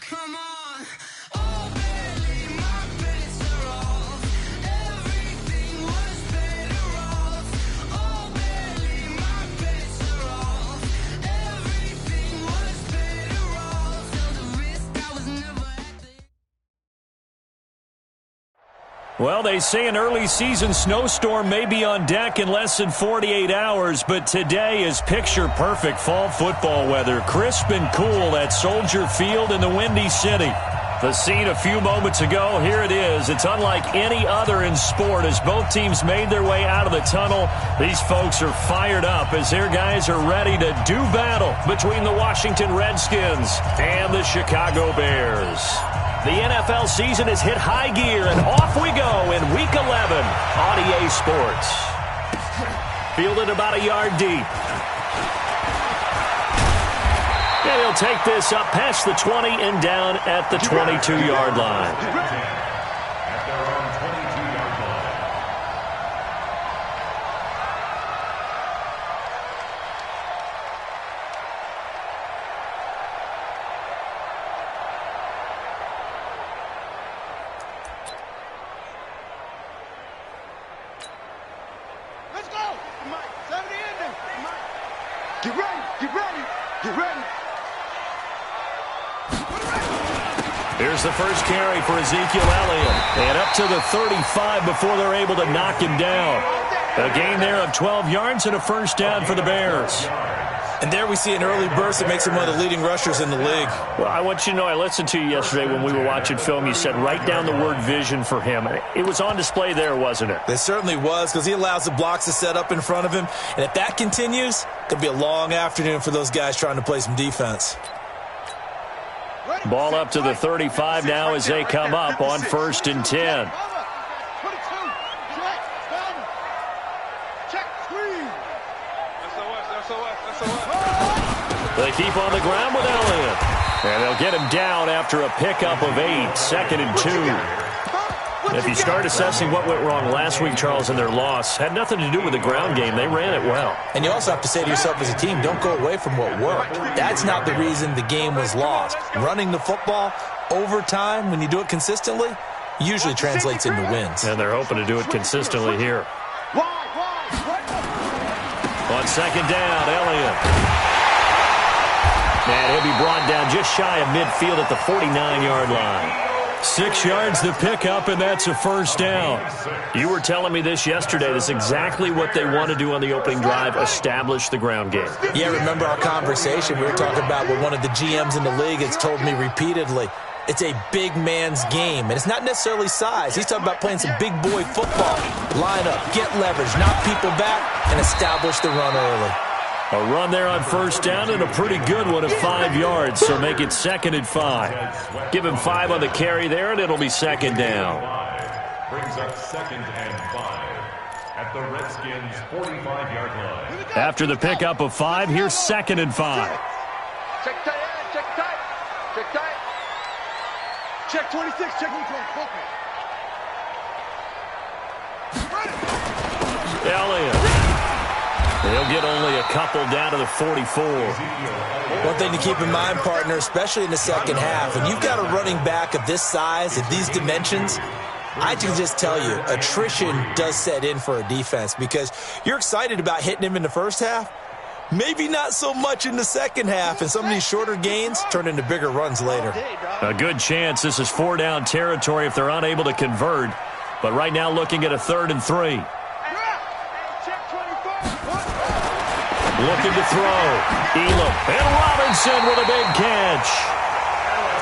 Come on. Oh, barely, my bets are off. Everything was better off. Oh, barely, my bets are off. Everything was better off. Till the risk I was never at the... Well, they say an early season snowstorm may be on deck in less than 48 hours, but today is picture-perfect fall football weather. Crisp and cool at Soldier Field in the Windy City. The scene a few moments ago, here it is. It's unlike any other in sport as both teams made their way out of the tunnel. These folks are fired up as their guys are ready to do battle between the Washington Redskins and the Chicago Bears. The NFL season has hit high gear, and off we go in Week 11 on EA Sports. Fielded about a yard deep. And he'll take this up past the 20 and down at the 22-yard line. At their own 22-yard line. Let's go! Mike, 70 in there. Mike. Get ready, get ready, get ready. Here's the first carry for Ezekiel Elliott. And up to the 35 before they're able to knock him down. A gain there of 12 yards and a first down for the Bears. And there we see an early burst that makes him one of the leading rushers in the league. Well, I want you to know, I listened to you yesterday when we were watching film. You said write down the word vision for him. It was on display there, wasn't it? It certainly was, because he allows the blocks to set up in front of him. And if that continues, it'll be a long afternoon for those guys trying to play some defense. Ball up to the 35 now as they come up on 1st and 10. They keep on the ground with Elliott. And they'll get him down after a pickup of 8, 2nd and 2. If you start assessing what went wrong last week, Charles, in their loss, had nothing to do with the ground game. They ran it well. And you also have to say to yourself as a team, don't go away from what worked. That's not the reason the game was lost. Running the football over time, when you do it consistently, usually translates into wins. And they're hoping to do it consistently here. On 2nd down, Elliott. And he'll be brought down just shy of midfield at the 49-yard line. 6 yards the pickup, and that's a first down. You were telling me this yesterday. That's exactly what they want to do on the opening drive, establish the ground game. Yeah, remember our conversation? We were talking about what one of the GMs in the league has told me repeatedly. It's a big man's game, and it's not necessarily size. He's talking about playing some big boy football. Line up, get leverage, knock people back, and establish the run early. A run there on first down and a pretty good one of 5 yards, so make it 2nd and 5. Give him 5 on the carry there, and it'll be 2nd down. Brings up 2nd and 5 at the Redskins' 45-yard line. After the pickup of 5, here's 2nd and 5. Check tight, check tight, check tight. Check 26, check 26. Elliott. They'll get only a couple down to the 44. One thing to keep in mind, partner, especially in the second half, when you've got a running back of this size, of these dimensions, I can just tell you, attrition does set in for a defense because you're excited about hitting him in the first half, maybe not so much in the second half, and some of these shorter gains turn into bigger runs later. A good chance this is 4-down territory if they're unable to convert, but right now looking at a 3rd and 3. Looking to throw. Elam and Robinson with a big catch.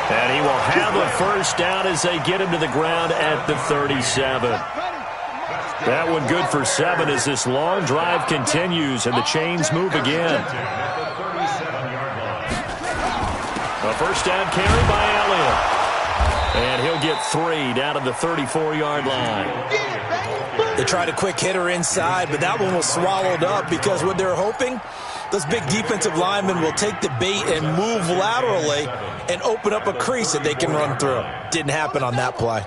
And he will have a first down as they get him to the ground at the 37. That one good for 7 as this long drive continues and the chains move again. A first down carry by Elliott. And he'll get 3 down to the 34-yard line. They tried a quick hitter inside, but that one was swallowed up because what they're hoping, those big defensive linemen will take the bait and move laterally and open up a crease that they can run through. Didn't happen on that play.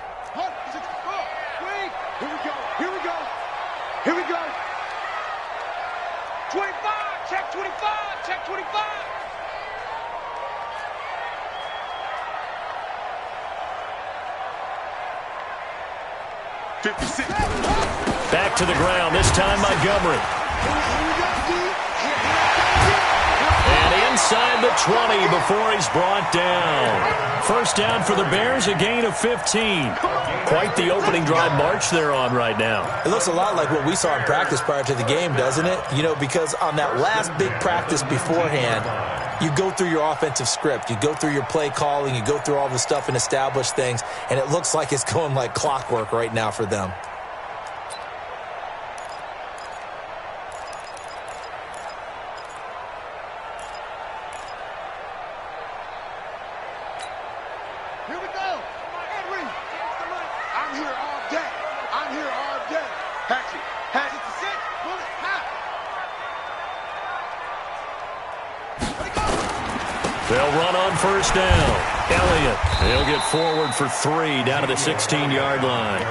Here we go. 25, check 25, check 25. 56. Back to the ground, this time Montgomery. And inside the 20 before he's brought down. First down for the Bears, a gain of 15. Quite the opening drive march they're on right now. It looks a lot like what we saw in practice prior to the game, doesn't it? You know, because on that last big practice beforehand, you go through your offensive script. You go through your play calling. You go through all the stuff and establish things. And it looks like it's going like clockwork right now for them. Here we go. Henry. I'm here all day. I'm here all day. Hatchet. Hatchet to sit. Bullet. Hot. They'll run on first down. Elliott, he'll get forward for 3 down to the 16-yard line.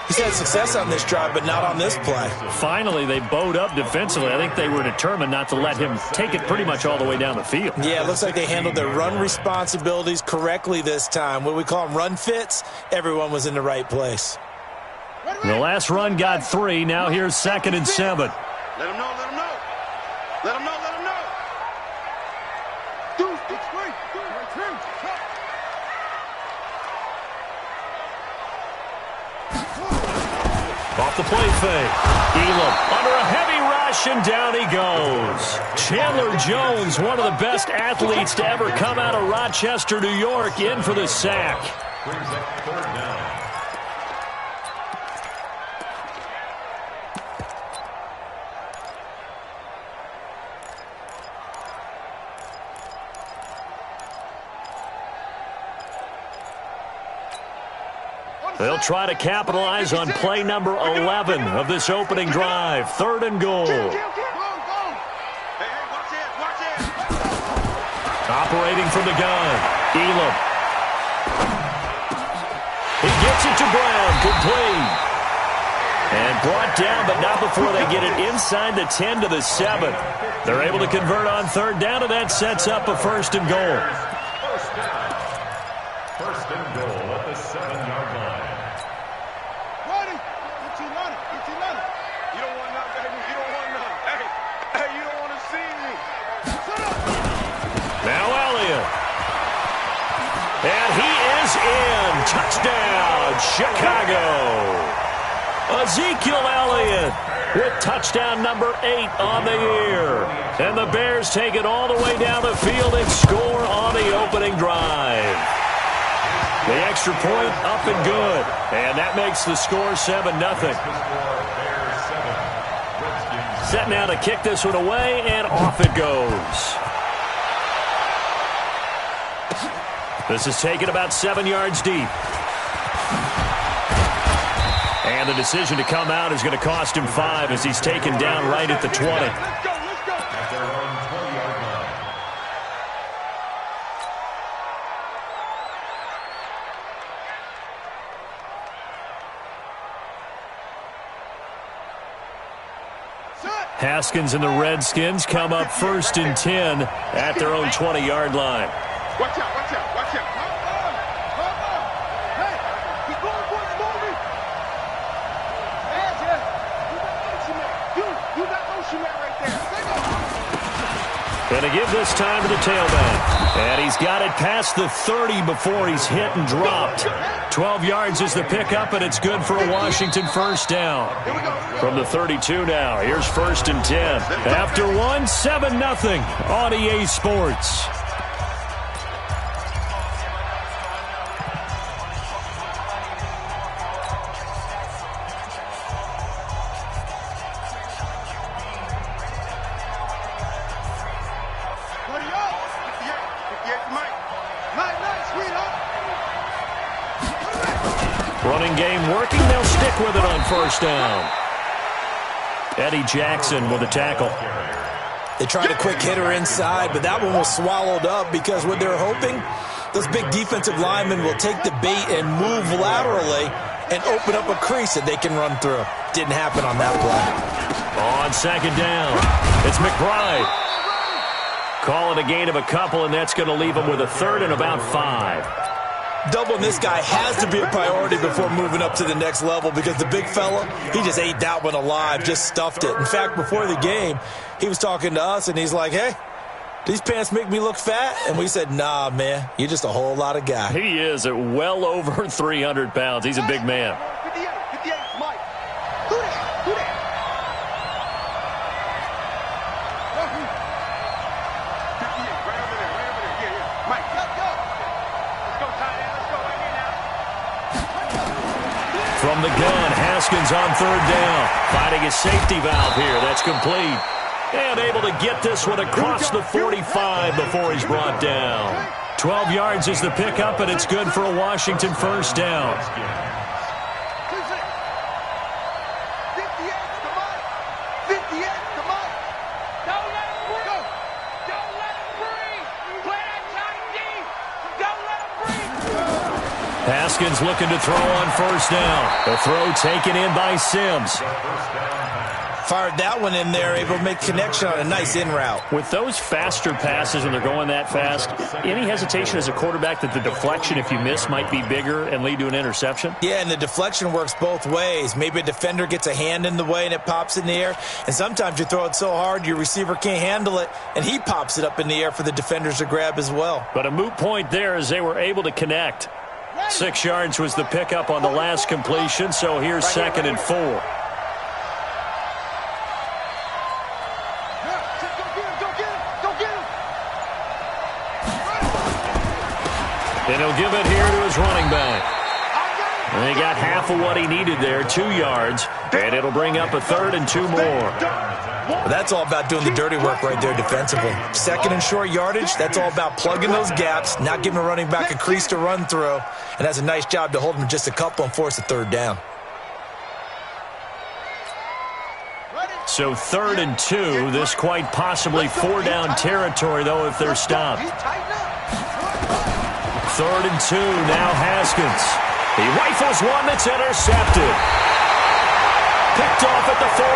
He's had success on this drive, but not on this play. Finally, they bowed up defensively. I think they were determined not to let him take it pretty much all the way down the field. Yeah, it looks like they handled their run responsibilities correctly this time. What we call them run fits, everyone was in the right place. The last run got 3. Now here's 2nd and 7. Let him know, let him know. Let him know, let him know. Dude, it's free. Off the play fake. Elam under a heavy rush, and down he goes. Chandler Jones, one of the best athletes to ever come out of Rochester, New York, in for the sack. Brings up 3rd down. They'll try to capitalize on play number 11 of this opening drive. 3rd and goal. Operating from the gun. Elam. He gets it to Brown. Complete. And brought down, but not before they get it inside the 10 to the 7. They're able to convert on 3rd down, and that sets up a 1st and goal. First and goal at the 7-yard line. You don't want none, baby. You don't want none. Hey, you don't want to see me. Now Elliott. And he is in. Touchdown, Chicago. Ezekiel Elliott with touchdown number 8 on the year. And the Bears take it all the way down the field and score on the opening drive. The extra point up and good. And that makes the score 7-0. Set now to kick this one away, and off it goes. This is taken about 7 yards deep. And the decision to come out is going to cost him 5 as he's taken down right at the 20. Let's go. At their own 20-yard line. Haskins and the Redskins come up 1st and 10 at their own 20-yard line. Watch out, watch out, watch out. Hey, keep going, boys, moving. You got motion man right there. Going to give this time to the tailback. And he's got it past the 30 before he's hit and dropped. 12 yards is the pickup, and it's good for a Washington 1st down. From the 32 now, here's 1st and 10. After 1, 7-0 on EA Sports. Running game working. They'll stick with it on 1st down. Eddie Jackson with a tackle. They tried a quick hitter inside, but that one was swallowed up because what they're hoping, those big defensive linemen will take the bait and move laterally and open up a crease that they can run through. Didn't happen on that play. On 2nd down, it's McBride. Call it a gain of a couple, and that's going to leave them with a 3rd and about 5. Doubling this guy has to be a priority before moving up to the next level because the big fella, he just ate that one alive, just stuffed it. In fact, before the game, he was talking to us, and he's like, hey, these pants make me look fat? And we said, nah, man, you're just a whole lot of guy. He is at well over 300 pounds. He's a big man. 58, Mike. Who that? 58, right over there. Yeah. Mike, let's go. Let's go, tight end. Let's go right here now. From the gun, Haskins on third down. Finding a safety valve here. That's complete. And able to get this one across the 45 before he's brought down. 12 yards is the pickup, and it's good for a Washington first down. 58 to Mike. 58 to Mike. Don't let him breathe. Don't let him breathe. Play that tight D. Don't let him breathe. Haskins looking to throw on first down. The throw taken in by Sims. Fired that one in there, able to make connection on a nice in route. With those faster passes when they're going that fast, any hesitation as a quarterback that the deflection, if you miss, might be bigger and lead to an interception? Yeah, and the deflection works both ways. Maybe a defender gets a hand in the way and it pops in the air. And sometimes you throw it so hard your receiver can't handle it, and he pops it up in the air for the defenders to grab as well. But a moot point there as they were able to connect. 6 yards was the pickup on the last completion, so here's 2nd and 4. And he'll give it here to his running back. And he got half of what he needed there, 2 yards. And it'll bring up a 3rd and 2 more. Well, that's all about doing the dirty work right there defensively. 2nd and short yardage, that's all about plugging those gaps, not giving a running back a crease to run through. And that's a nice job to hold him just a couple and force a 3rd down. So 3rd and 2, this quite possibly 4-down territory, though, if they're stopped. 3rd and 2, now Haskins. He rifles one that's intercepted. Picked off at the 40,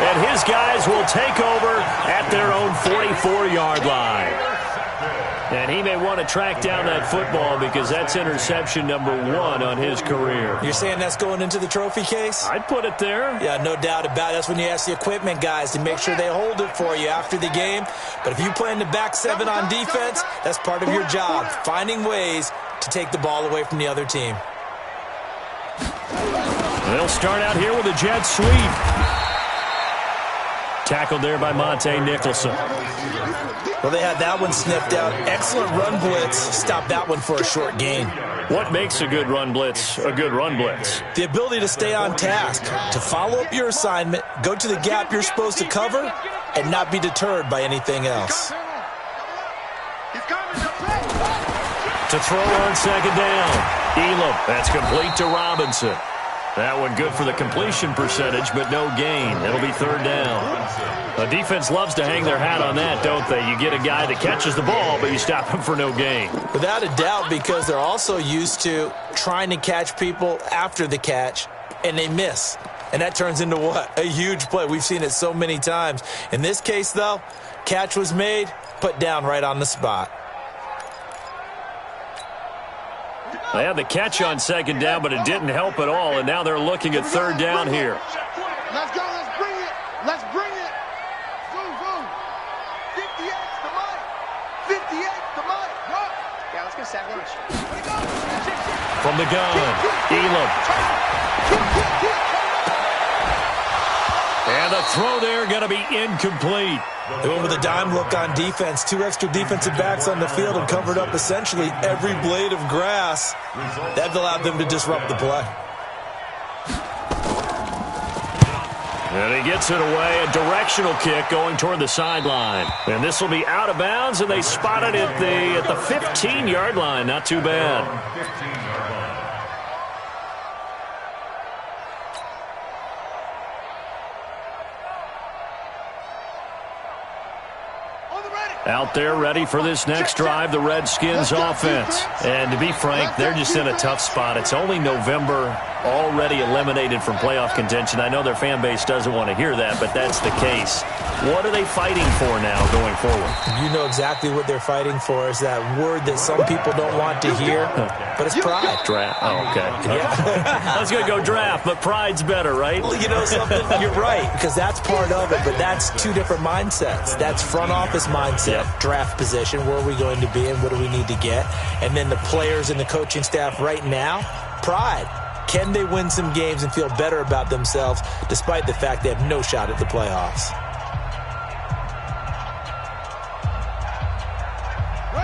and his guys will take over at their own 44-yard line. And he may want to track down that football because that's interception number 1 on his career. You're saying that's going into the trophy case? I'd put it there. Yeah, no doubt about it. That's when you ask the equipment guys to make sure they hold it for you after the game. But if you play in the back 7 on defense, that's part of your job, finding ways to take the ball away from the other team. They'll start out here with a jet sweep. Tackled there by Monte Nicholson. Well, they had that one sniffed out. Excellent run blitz. Stopped that one for a short gain. What makes a good run blitz a good run blitz? The ability to stay on task, to follow up your assignment, go to the gap you're supposed to cover, and not be deterred by anything else. To throw on 2nd down. Elam, that's complete to Robinson. That one good for the completion percentage, but no gain. It'll be 3rd down. The defense loves to hang their hat on that, don't they? You get a guy that catches the ball, but you stop him for no gain. Without a doubt, because they're also used to trying to catch people after the catch, and they miss. And that turns into what? A huge play. We've seen it so many times. In this case, though, catch was made, put down right on the spot. They had the catch on 2nd down, but it didn't help at all, and now they're looking at 3rd down here. Let's go. Let's bring it. Let's bring it. Zoom, zoom. 58 to Mike. 58 to Mike. Yeah, let's get sack lunch. From the gun, Elam. And the throw there going to be incomplete. They went with a dime look on defense. 2 extra defensive backs on the field and covered up essentially every blade of grass. That allowed them to disrupt the play. And he gets it away, a directional kick going toward the sideline. And this will be out of bounds, and they spotted it at the 15-yard line. Not too bad. Out there ready for this next drive, the Redskins offense. And to be frank, they're just in a tough spot. It's only November, already eliminated from playoff contention. I know their fan base doesn't want to hear that, but that's the case. What are they fighting for now going forward? You know exactly what they're fighting for. Is that word that some people don't want to hear, but it's pride. Draft. Oh, okay. Yeah. I was going to go draft, but pride's better, right? Well, you know something? You're right, because that's part of it, but that's two different mindsets. That's front office mindset, draft position, where are we going to be and what do we need to get? And then the players and the coaching staff right now, pride. Can they win some games and feel better about themselves despite the fact they have no shot at the playoffs?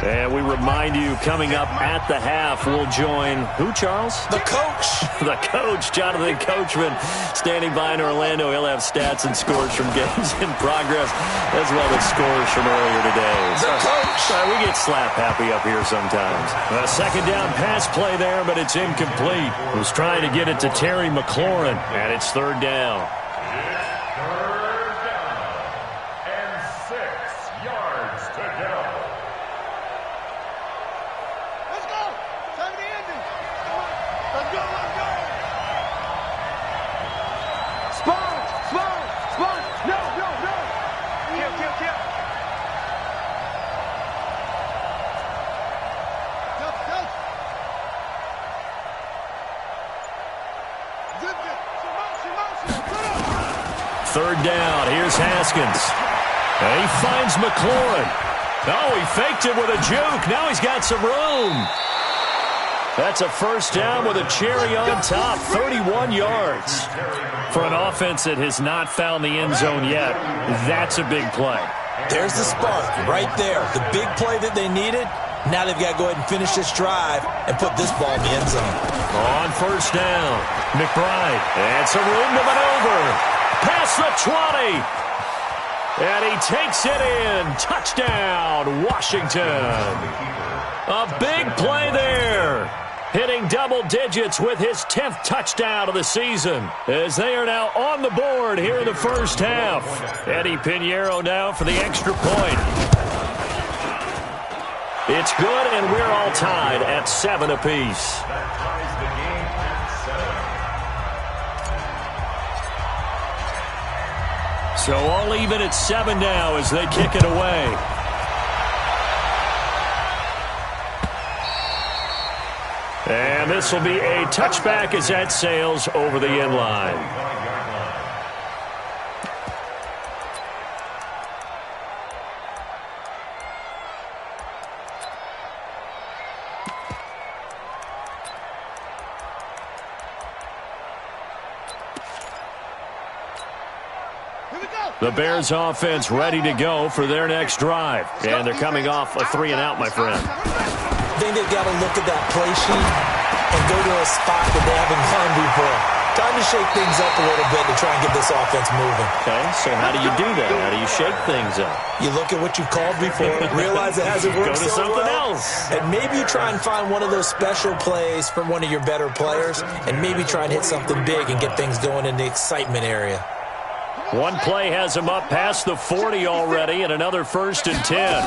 And we remind you, coming up at the half, we'll join who, Charles? The coach. The coach, Jonathan Coachman, standing by in Orlando. He'll have stats and scores from games in progress, as well as scores from earlier today. The coach. We get slap happy up here sometimes. A second down pass play there, but it's incomplete. He was trying to get it to Terry McLaurin, and it's third down. Third down. Here's Haskins. And he finds McLaurin. Oh, he faked it with a juke. Now he's got some room. That's a first down with a cherry on top. 31 yards. For an offense that has not found the end zone yet, that's a big play. There's the spark right there. The big play that they needed. Now they've got to go ahead and finish this drive and put this ball in the end zone. On first down, McBride. And some room to maneuver. Past the 20. And he takes it in. Touchdown, Washington. A big play there. Hitting double digits with his 10th touchdown of the season, as they are now on the board here in the first half. Eddie Pinheiro now for the extra point. It's good, and we're all tied at 7 apiece. So all even at 7 now as they kick it away. And this will be a touchback as that sails over the end line. The Bears offense ready to go for their next drive. And they're coming off a 3-and-out, my friend. I think they've got to look at that play sheet and go to a spot that they haven't gone before. Time to shake things up a little bit to try and get this offense moving. Okay, so how do you do that? How do you shake things up? You look at what you called before, realize it hasn't worked so well. Go to something else. And maybe you try and find one of those special plays from one of your better players, and maybe try and hit something big and get things going in the excitement area. One play has him up past the 40 already, and another 1st and 10.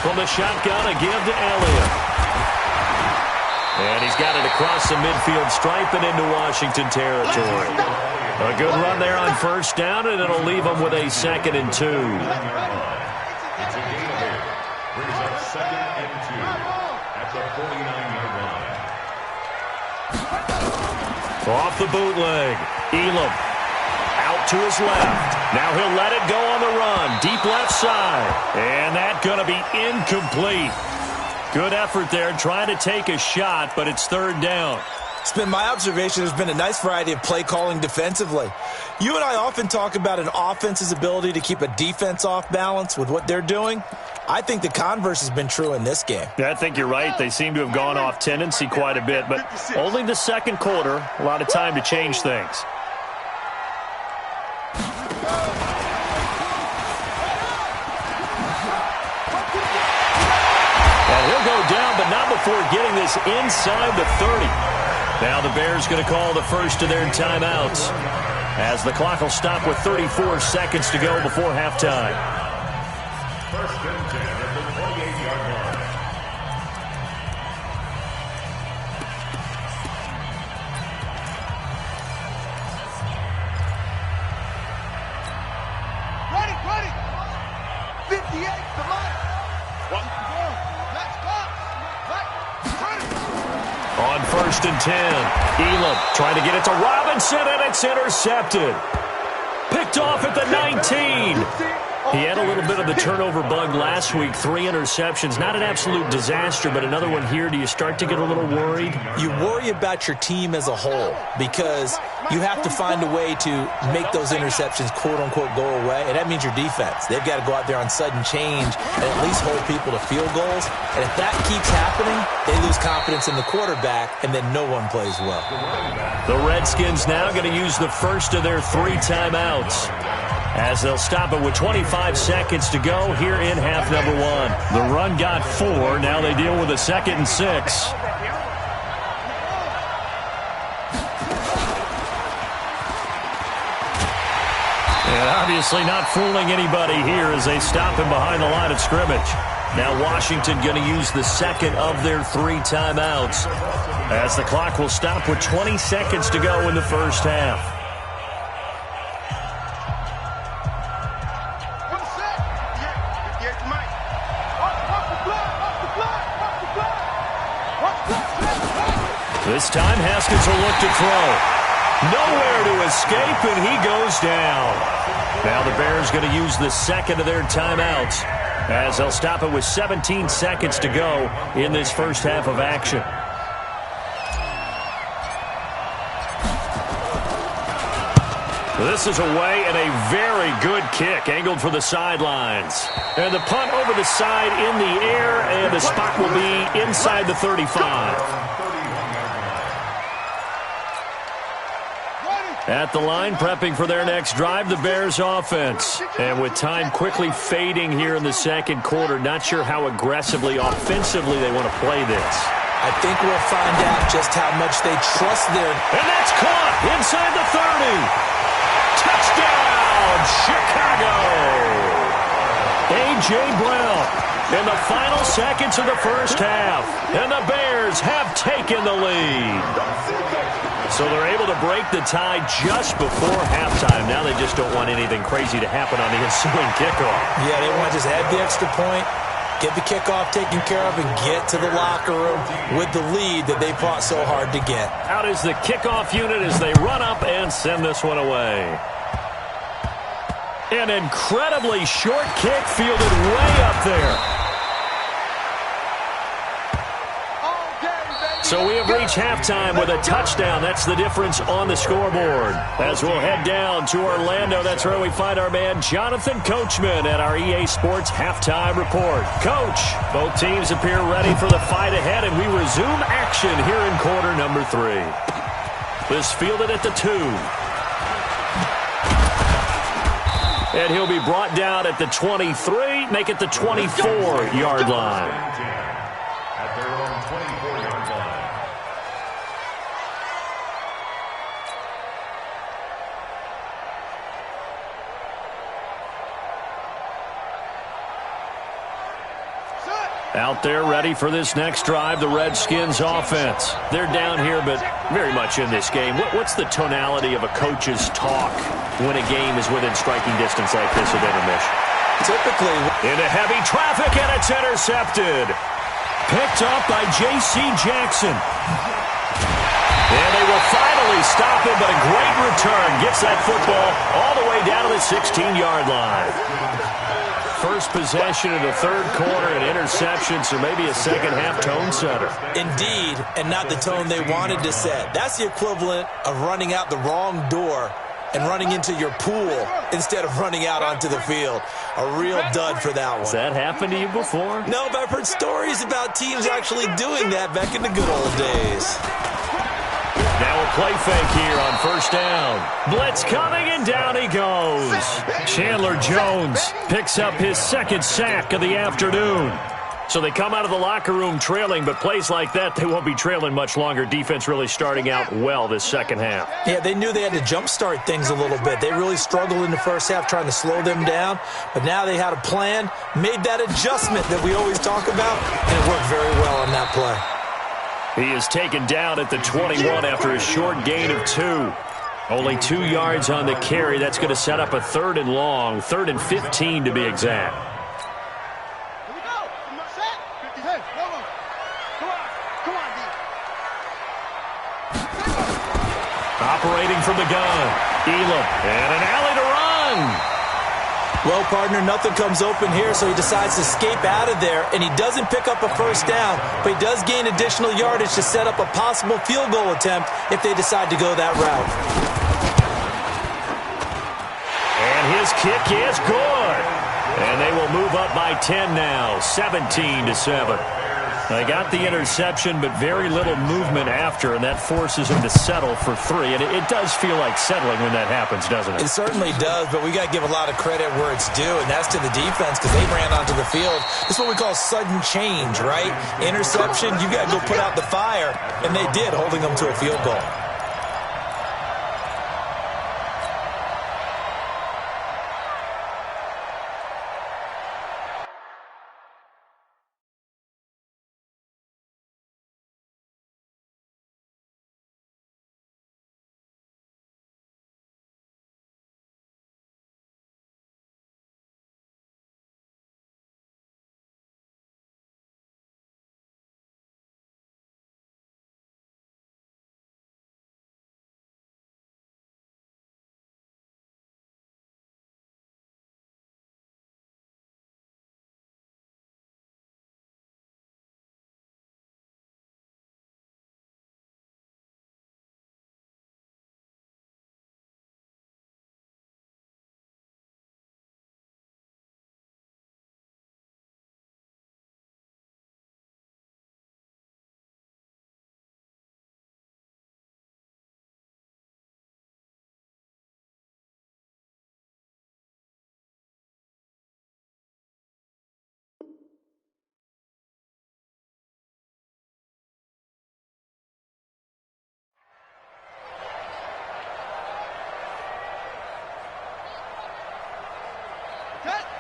From the shotgun, a give to Elliott. And he's got it across the midfield stripe and into Washington territory. A good run there on first down, and it'll leave him with a 2nd and 2. It's a gain of 8. Brings up 2nd and 2 at the 49-yard line. Off the bootleg. Elam out to his left. Now he'll let it go on the run. Deep left side. And that's going to be incomplete. Good effort there, trying to take a shot, but it's 3rd down. It's been my observation there's been a nice variety of play calling defensively. You and I often talk about an offense's ability to keep a defense off balance with what they're doing. I think the converse has been true in this game. Yeah, I think you're right. They seem to have gone off tendency quite a bit, but only the second quarter, a lot of time to change things. And he'll go down, but not before getting this inside the 30. Now the Bears going to call the first of their timeouts, as the clock will stop with 34 seconds to go before halftime. 1st and On 1st and 10, Elam trying to get it to Robinson, and it's intercepted. Picked off at the 19. He had a little bit of the turnover bug last week, 3 interceptions. Not an absolute disaster, but another one here. Do you start to get a little worried? You worry about your team as a whole because you have to find a way to make those interceptions, quote-unquote, go away, and that means your defense. They've got to go out there on sudden change and at least hold people to field goals, and if that keeps happening, they lose confidence in the quarterback, and then no one plays well. The Redskins now going to use the first of their 3 timeouts, as they'll stop it with 25 seconds to go here in half number 1. The run got 4. Now they deal with a 2nd and 6. And obviously not fooling anybody here as they stop him behind the line of scrimmage. Now Washington going to use the 2nd of their 3 timeouts, as the clock will stop with 20 seconds to go in the first half. This time, Haskins will look to throw. Nowhere to escape, and he goes down. Now the Bears going to use the 2nd of their timeouts, as they'll stop it with 17 seconds to go in this first half of action. This is away, and a very good kick, angled for the sidelines. And the punt over the side in the air, and the spot will be inside the 35. At the line, prepping for their next drive, the Bears offense. And with time quickly fading here in the second quarter, not sure how aggressively, offensively they want to play this. I think we'll find out just how much they trust their... And that's caught inside the 30. Touchdown, Chicago! A.J. Brown in the final seconds of the first half. And the Bears have taken the lead. So they're able to break the tie just before halftime. Now they just don't want anything crazy to happen on the ensuing kickoff. Yeah, they want to just add the extra point, get the kickoff taken care of, and get to the locker room with the lead that they fought so hard to get. Out is the kickoff unit as they run up and send this one away. An incredibly short kick fielded way up there. So we have reached halftime with a touchdown. That's the difference on the scoreboard. As we'll head down to Orlando, that's where we find our man Jonathan Coachman at our EA Sports Halftime Report. Coach, both teams appear ready for the fight ahead, and we resume action here in quarter number 3. This fielded at the 2. And he'll be brought down at the 23, make it the 24-yard line. At their own 24-yard line. Out there ready for this next drive, the Redskins offense. They're down here, but very much in this game. What's the tonality of a coach's talk when a game is within striking distance like this at intermission? Typically, into heavy traffic, and it's intercepted. Picked up by J.C. Jackson. And they will finally stop him, but a great return gets that football all the way down to the 16-yard line. First possession of the third quarter, an interception, so maybe a second-half tone setter. Indeed, and not the tone they wanted to set. That's the equivalent of running out the wrong door and running into your pool instead of running out onto the field. A real dud for that one. Has that happened to you before? No, but I've heard stories about teams actually doing that back in the good old days. Now a play fake here on first down. Blitz coming, and down he goes. Chandler Jones picks up his second sack of the afternoon. So they come out of the locker room trailing, but plays like that, they won't be trailing much longer. Defense really starting out well this second half. Yeah, they knew they had to jumpstart things a little bit. They really struggled in the first half trying to slow them down, but now they had a plan, made that adjustment that we always talk about, and it worked very well on that play. He is taken down at the 21 after a short gain of 2. Only 2 yards on the carry. That's going to set up a 3rd and long, 3rd and 15 to be exact. operating from the gun. Elam, and an alley to run. Well, partner, nothing comes open here, so he decides to escape out of there, and he doesn't pick up a first down, but he does gain additional yardage to set up a possible field goal attempt if they decide to go that route. And his kick is good. And they will move up by 10 now, 17-7. They got the interception, but very little movement after, and that forces him to settle for 3. And it does feel like settling when that happens, doesn't it? It certainly does, but we got to give a lot of credit where it's due, and that's to the defense because they ran onto the field. It's what we call sudden change, right? Interception, you got to go put out the fire, and they did, holding them to a field goal.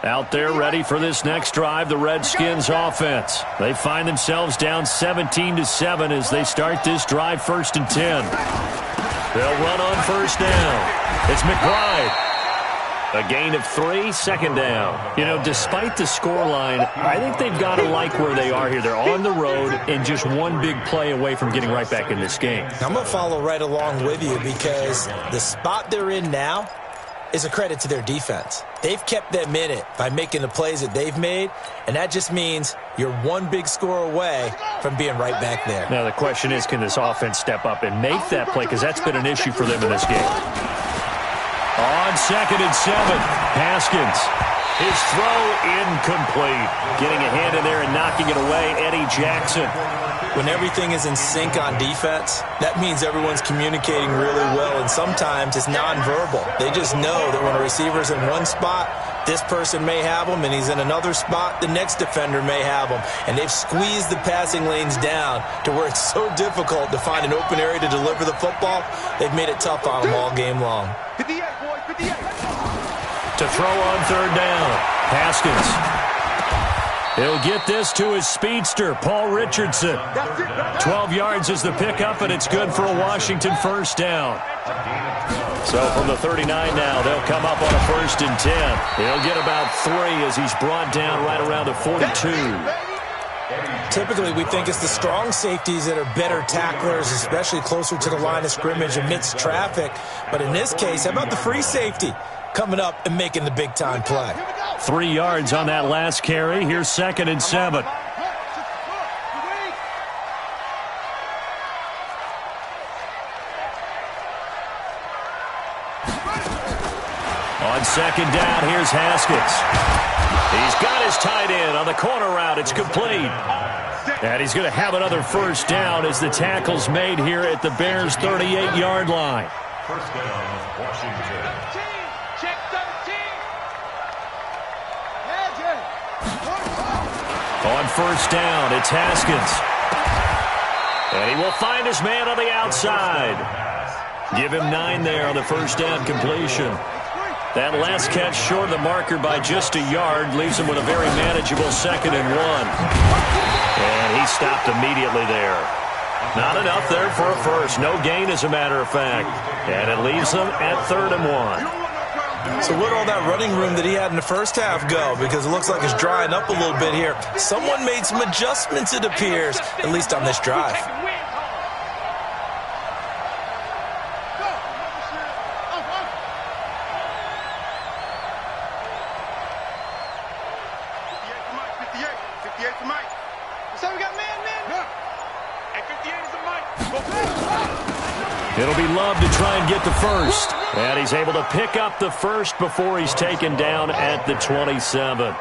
Out there ready for this next drive, the Redskins offense. They find themselves down 17-7 as they start this drive 1st and 10. They'll run on 1st down. It's McBride. A gain of 3, 2nd down. You know, despite the scoreline, I think they've got to like where they are here. They're on the road and just one big play away from getting right back in this game. I'm going to follow right along with you because the spot they're in now is a credit to their defense. They've kept them in it by making the plays that they've made, and that just means you're one big score away from being right back there. Now the question is, can this offense step up and make that play? Because that's been an issue for them in this game. On 2nd and 7, Haskins. His throw incomplete. Getting a hand in there and knocking it away, Eddie Jackson. When everything is in sync on defense, that means everyone's communicating really well, and sometimes it's nonverbal. They just know that when a receiver's in one spot, this person may have him, and he's in another spot, the next defender may have him. And they've squeezed the passing lanes down to where it's so difficult to find an open area to deliver the football. They've made it tough on them all game long. 58, boy, 58. To throw on 3rd down, Haskins. He'll get this to his speedster, Paul Richardson. 12 yards is the pickup, and it's good for a Washington 1st down. So from the 39 now, they'll come up on a 1st and 10. He'll get about 3 as he's brought down right around the 42. Typically, we think it's the strong safeties that are better tacklers, especially closer to the line of scrimmage amidst traffic. But in this case, how about the free safety coming up and making the big-time play? 3 yards on that last carry. Here's 2nd and 7. On 2nd down, here's Haskins. He's got his tight end on the corner route. It's complete. And he's going to have another 1st down as the tackle's made here at the Bears' 38-yard line. 1st down, Washington. Check 13. On 1st down, it's Haskins. And he will find his man on the outside. Give him 9 there on the 1st down completion. That last catch short of the marker by just a yard leaves him with a very manageable 2nd and 1. And he stopped immediately there. Not enough there for a first. No gain, as a matter of fact. And it leaves them at 3rd and 1. So where'd all that running room that he had in the first half go? Because it looks like it's drying up a little bit here. Someone made some adjustments, it appears, at least on this drive. It'll be Love to try and get the first. And he's able to pick up the first before he's taken down at the 27.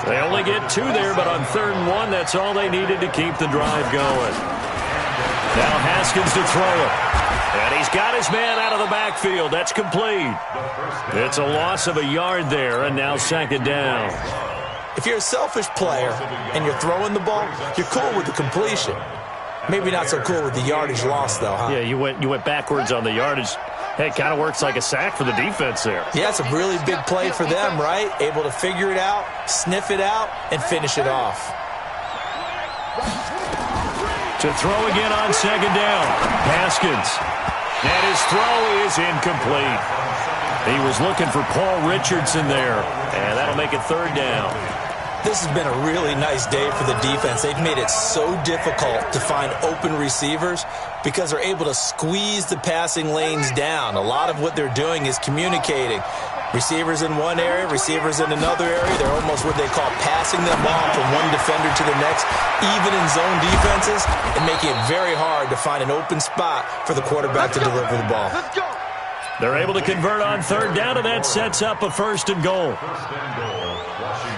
They only get 2 there, but on 3rd and 1, that's all they needed to keep the drive going. Now Haskins to throw it. And he's got his man out of the backfield. That's complete. It's a loss of a yard there, and now 2nd down. If you're a selfish player and you're throwing the ball, you're cool with the completion. Maybe not so cool with the yardage loss, though, huh? Yeah, you went backwards on the yardage. Hey, it kind of works like a sack for the defense there. Yeah, it's a really big play for them, right? Able to figure it out, sniff it out, and finish it off. To throw again on 2nd down. Haskins. And his throw is incomplete. He was looking for Paul Richardson there. And that'll make it 3rd down. This has been a really nice day for the defense. They've made it so difficult to find open receivers because they're able to squeeze the passing lanes down. A lot of what they're doing is communicating. Receivers in one area, receivers in another area. They're almost what they call passing them off from one defender to the next, even in zone defenses, and making it very hard to find an open spot for the quarterback to deliver the ball. They're able to convert on 3rd down, and that sets up a 1st and goal.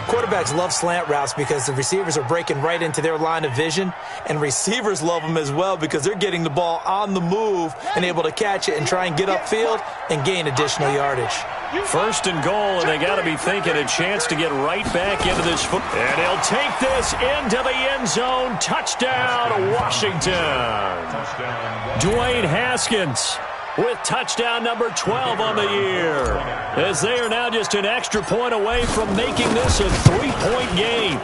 Quarterbacks love slant routes because the receivers are breaking right into their line of vision, and receivers love them as well because they're getting the ball on the move and able to catch it and try and get upfield and gain additional yardage. 1st and goal, and they got to be thinking a chance to get right back into this foot. And he'll take this into the end zone. Touchdown, Washington. Dwayne Haskins with touchdown number 12 on the year, as they are now just an extra point away from making this a 3-point game.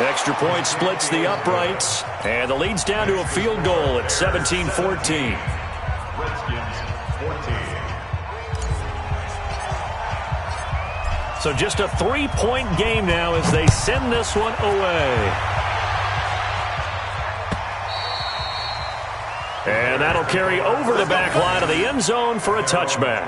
Extra point splits the uprights, and the lead's down to a field goal at 17-14. Redskins 14. So just a 3-point game now as they send this one away. And that'll carry over the back line of the end zone for a touchback.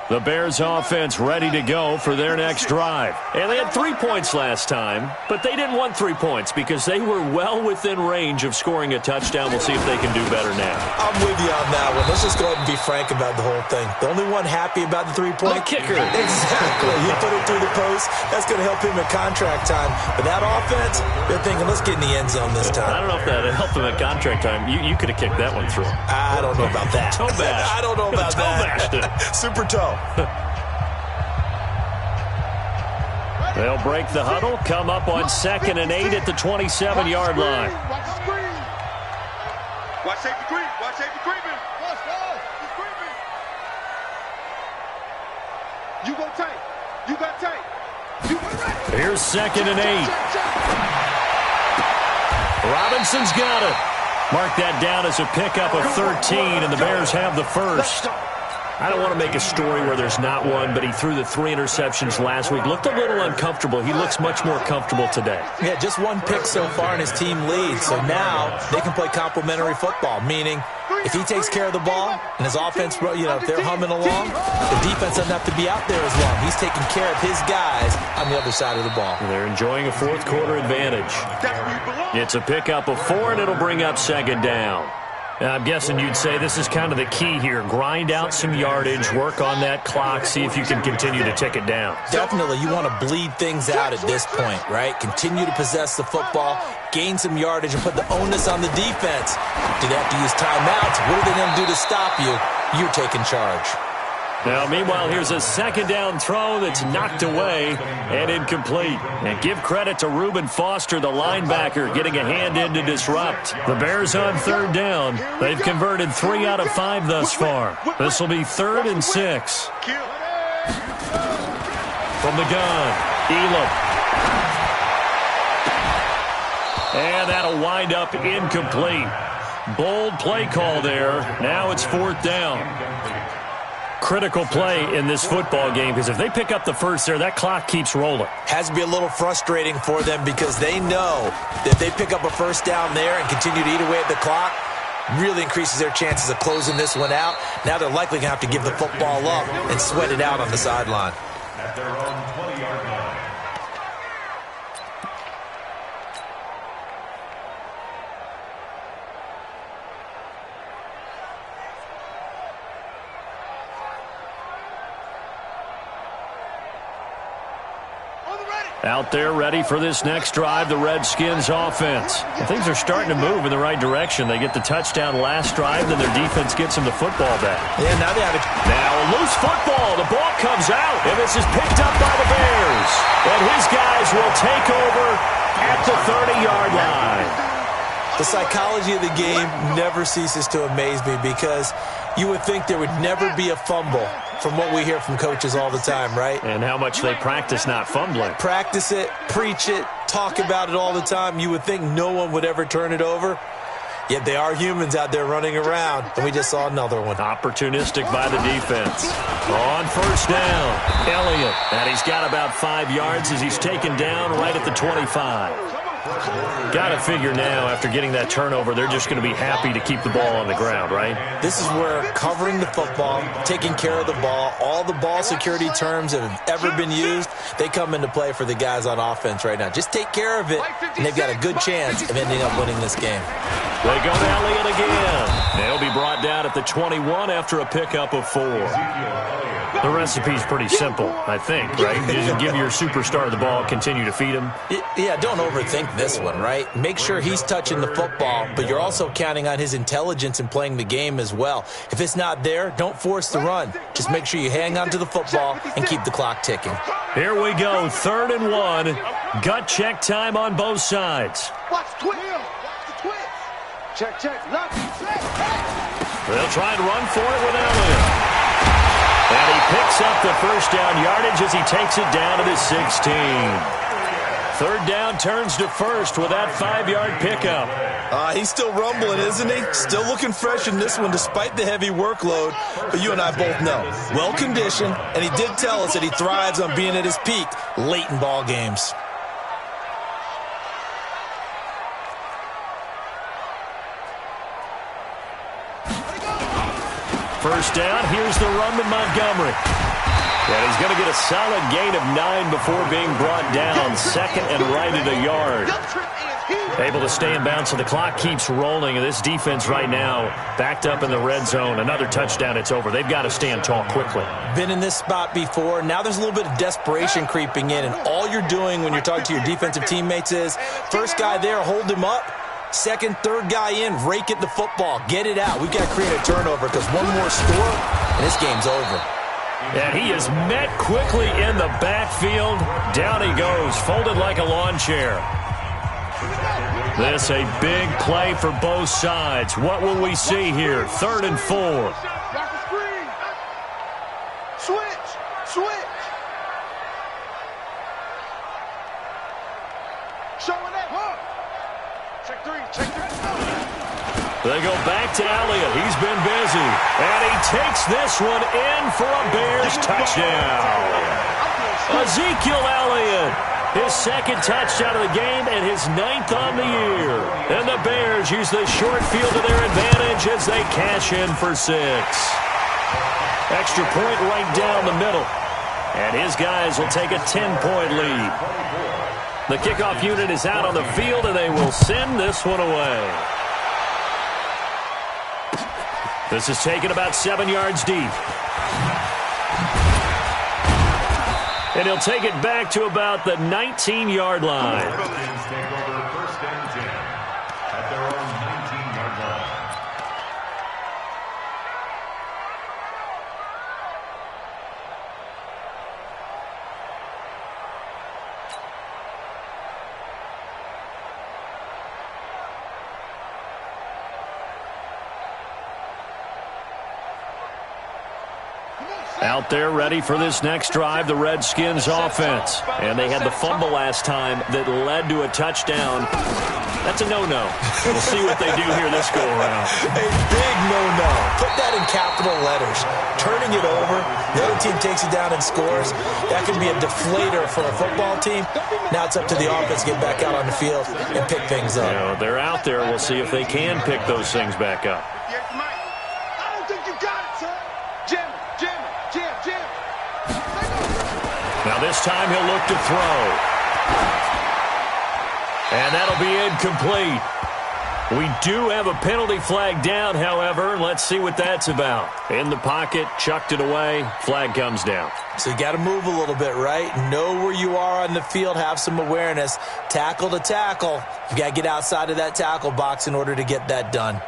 The Bears offense ready to go for their next drive. And they had 3 points last time, but they didn't want 3 points because they were well within range of scoring a touchdown. We'll see if they can do better now. I'm with you on that one. Let's just go ahead and be frank about the whole thing. The only one happy about the 3-point kicker. Exactly. You put it through the post. That's going to help him at contract time. But that offense, they're thinking, let's get in the end zone this time. I don't know if that helped him at contract time. You could have kicked that one through. I don't know about that. Toe bash. I don't know about toe that. Bashed it. Super toe. They'll break the huddle, come up on 2nd and 8 at the 27-yard line. Watch the screen. Watch safety creep. Watch safety creeping. Watch that. He's creeping. You go tight. You got tight. You got right. Here's 2nd and 8. Robinson's got it. Mark that down as a pickup of 13, and the Bears have the first. I don't want to make a story where there's not one, but he threw the 3 interceptions last week. Looked a little uncomfortable. He looks much more comfortable today. Yeah, just 1 pick so far and his team leads. So now they can play complementary football, meaning if he takes care of the ball and his offense, if they're humming along, the defense doesn't have to be out there as long. He's taking care of his guys on the other side of the ball. And they're enjoying a 4th quarter advantage. It's a pickup of 4, and it'll bring up 2nd down. Now, I'm guessing you'd say this is kind of the key here. Grind out some yardage, work on that clock, see if you can continue to tick it down. Definitely, you want to bleed things out at this point, right? Continue to possess the football, gain some yardage, and put the onus on the defense. Do they have to use timeouts? What are they going to do to stop you? You're taking charge. Now, meanwhile, here's a 2nd down throw that's knocked away and incomplete. And give credit to Reuben Foster, the linebacker, getting a hand in to disrupt. The Bears on 3rd down. They've converted 3 out of 5 thus far. This will be 3rd and 6. From the gun, Elam. And that'll wind up incomplete. Bold play call there. Now it's 4th down. Critical play in this football game because if they pick up the first there, that clock keeps rolling. Has to be a little frustrating for them because they know that if they pick up a 1st down there and continue to eat away at the clock, really increases their chances of closing this one out. Now they're likely going to have to give the football up and sweat it out on the sideline. At their own 20-yard line. Out there ready for this next drive, the Redskins offense. And things are starting to move in the right direction. They get the touchdown last drive, then their defense gets them the football back. Yeah, now they have it. Now a loose football. The ball comes out, and this is picked up by the Bears. And his guys will take over at the 30-yard line. The psychology of the game never ceases to amaze me because you would think there would never be a fumble from what we hear from coaches all the time, right? And how much they practice not fumbling. Practice it, preach it, talk about it all the time. You would think no one would ever turn it over. Yet they are humans out there running around, and we just saw another one. Opportunistic by the defense. On first down, Elliott. And he's got about 5 yards as he's taken down right at the 25. Got to figure now, after getting that turnover, they're just going to be happy to keep the ball on the ground, right? This is where covering the football, taking care of the ball, all the ball security terms that have ever been used, they come into play for the guys on offense right now. Just take care of it, and they've got a good chance of ending up winning this game. They go to Elliott again. They'll be brought down at the 21 after a pickup of 4. The recipe's pretty simple, I think, right? You just give your superstar the ball, continue to feed him. Yeah, don't overthink this one, right? Make sure he's touching the football, but you're also counting on his intelligence in playing the game as well. If it's not there, don't force the run. Just make sure you hang on to the football and keep the clock ticking. Here we go, 3rd and 1. Gut check time on both sides. Watch the twitch. Check. They'll try and run for it with Elliott. And he picks up the first down yardage as he takes it down to the 16. 3rd down turns to first with that 5-yard pickup. He's still rumbling, isn't he? Still looking fresh in this one despite the heavy workload. But you and I both know, well-conditioned, and he did tell us that he thrives on being at his peak late in ball games. First down, here's the run with Montgomery. And he's going to get a solid gain of 9 before being brought down. 2nd and right at a yard. Able to stay in bounds, so the clock keeps rolling. And this defense right now backed up in the red zone. Another touchdown, it's over. They've got to stand tall quickly. Been in this spot before. Now there's a little bit of desperation creeping in. And all you're doing when you're talking to your defensive teammates is, first guy there, hold him up. 2nd, 3rd guy in, rake at the football. Get it out. We've got to create a turnover because one more score, and this game's over. And he is met quickly in the backfield. Down he goes, folded like a lawn chair. This a big play for both sides. What will we see here? 3rd and 4. Switch. Showing that hook. Check 3. They go back to Elliott. He's been busy. And he takes this one in for a Bears touchdown. Ezekiel Elliott, his 2nd touchdown of the game and his 9th on the year. And the Bears use the short field to their advantage as they cash in for 6. Extra point right down the middle. And his guys will take a 10-point lead. The kickoff unit is out on the field, and they will send this one away. This is taken about 7 yards deep. And he'll take it back to about the 19-yard line. Redskins take over 1st and 10 at their own 19-yard line. Out there ready for this next drive, the Redskins offense. And they had the fumble last time that led to a touchdown. That's a no-no. We'll see what they do here this go-around. A big no-no. Put that in capital letters. Turning it over, the other team takes it down and scores. That can be a deflator for a football team. Now it's up to the offense to get back out on the field and pick things up. You know, they're out there. We'll see if they can pick those things back up. I don't think you got it, son. Jim. Now this time he'll look to throw. And that'll be incomplete. We do have a penalty flag down, however. Let's see what that's about. In the pocket, chucked it away, flag comes down. So you got to move a little bit, right? Know where you are on the field, have some awareness. Tackle to tackle. You got to get outside of that tackle box in order to get that done.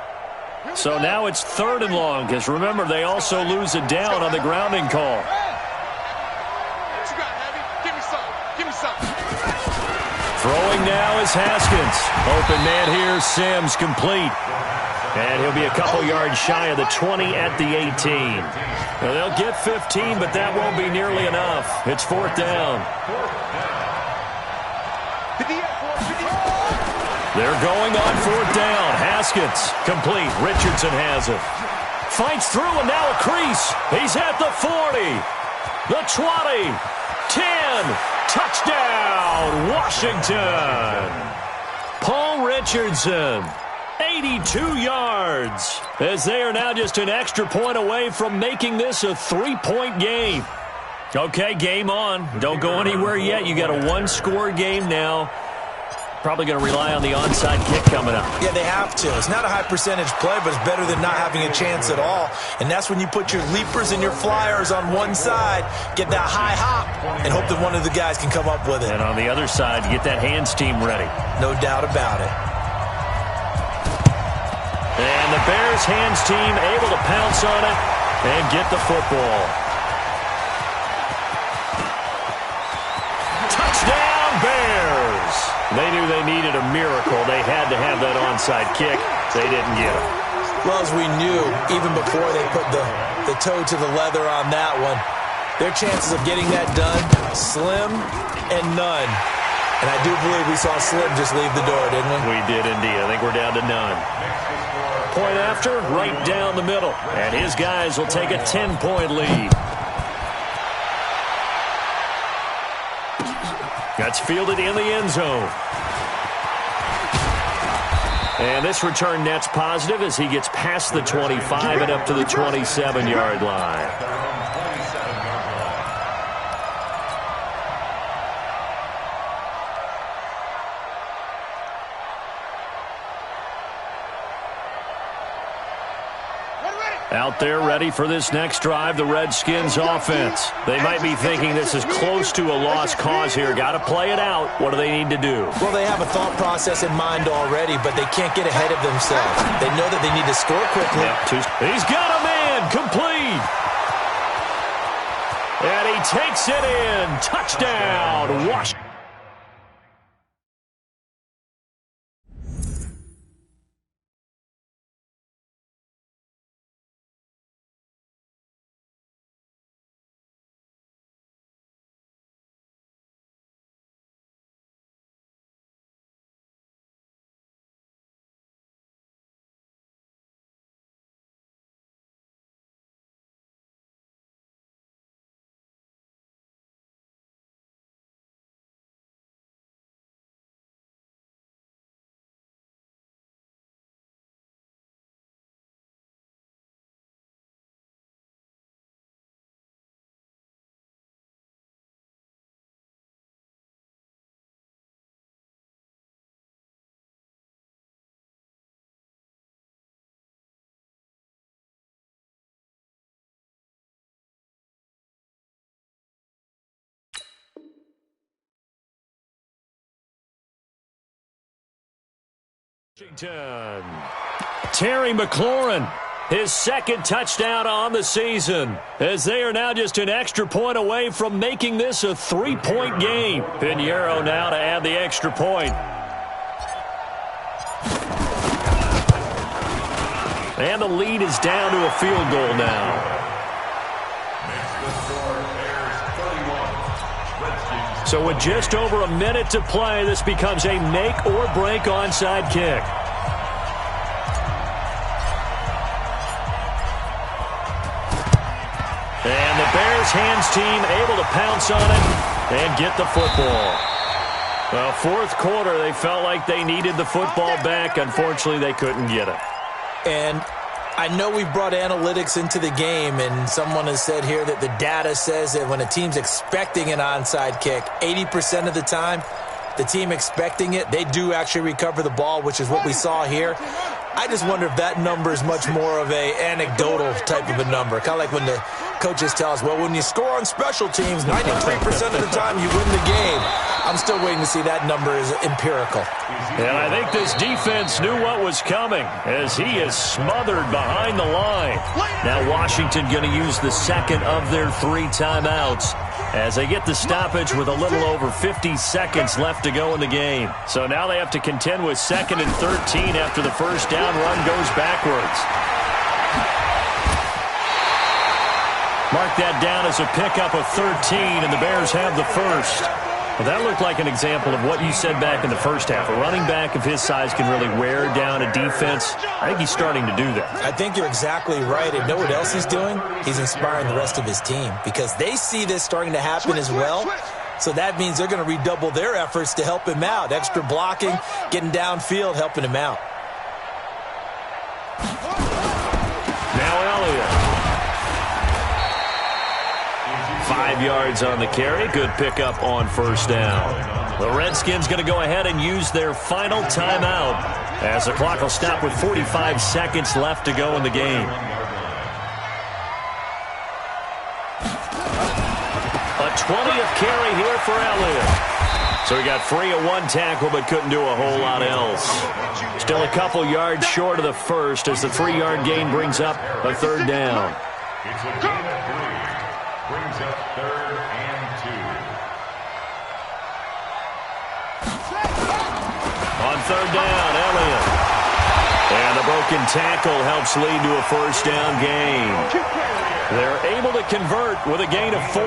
So now it's 3rd and long, because remember, they also lose it down on the grounding call. Throwing now is Haskins. Open man here, Sims complete. And he'll be a couple yards shy of the 20 at the 18. Now they'll get 15, but that won't be nearly enough. It's 4th down. They're going on 4th down. Haskins complete. Richardson has it. Fights through and now a crease. He's at the 40. The 20. 10. Touchdown, Washington. Paul Richardson, 82 yards, as they are now just an extra point away from making this a 3-point game. Okay, game on. Don't go anywhere yet. You got a 1-score game now. Probably going to rely on the onside kick coming up. Yeah, they have to. It's not a high percentage play, but it's better than not having a chance at all. And that's when you put your leapers and your flyers on one side, get that high hop, and hope that one of the guys can come up with it. And on the other side, get that hands team ready. No doubt about it. And the Bears hands team able to pounce on it and get the football. Touchdown, Bears! They knew they needed a miracle. They had to have that onside kick. They didn't get it. Well, as we knew, even before they put the toe to the leather on that one, their chances of getting that done, slim and none. And I do believe we saw Slim just leave the door, didn't we? We did indeed. I think we're down to none. Point after, right down the middle. And his guys will take a 10-point lead. That's fielded in the end zone. And this return net's positive as he gets past the 25 and up to the 27-yard line. Out there ready for this next drive, the Redskins offense. They might be thinking this is close to a lost cause here. Got to play it out. What do they need to do? Well, they have a thought process in mind already, but they can't get ahead of themselves. They know that they need to score quickly. He's got a man, complete. And he takes it in. Touchdown, Washington. Terry McLaurin, his second touchdown on the season, as they are now just an extra point away from making this a 3-point game. Pinheiro now to add the extra point. And the lead is down to a field goal now. So with just over a minute to play, this becomes a make-or-break onside kick. And the Bears hands team able to pounce on it and get the football. Well, fourth quarter, they felt like they needed the football back. Unfortunately, they couldn't get it. And I know we've brought analytics into the game, and someone has said here that the data says that when a team's expecting an onside kick, 80% of the time, the team expecting it, they do actually recover the ball, which is what we saw here. I just wonder if that number is much more of a anecdotal type of a number. Kind of like when the coaches tell us, well, when you score on special teams, 93% of the time you win the game. I'm still waiting to see that number is empirical. And I think this defense knew what was coming as he is smothered behind the line. Now Washington going to use the second of their 3 timeouts as they get the stoppage with a little over 50 seconds left to go in the game. So now they have to contend with 2nd and 13 after the first down run goes backwards. Mark that down as a pickup of 13, and the Bears have the first. Well, that looked like an example of what you said back in the first half. A running back of his size can really wear down a defense. I think he's starting to do that. I think you're exactly right. And know what else he's doing? He's inspiring the rest of his team because they see this starting to happen as well. So that means they're going to redouble their efforts to help him out. Extra blocking, getting downfield, helping him out. Now Elliott. 5 yards on the carry. Good pickup on first down. The Redskins going to go ahead and use their final timeout as the clock will stop with 45 seconds left to go in the game. A 20th carry here for Elliott. So he got free of 1 tackle but couldn't do a whole lot else. Still a couple yards short of the first as the 3-yard gain brings up a 3rd down. It's a gain of 3. Brings up 3rd and 2. On 3rd down, Elliott. And the broken tackle helps lead to a first down gain. They're able to convert with a gain of 4.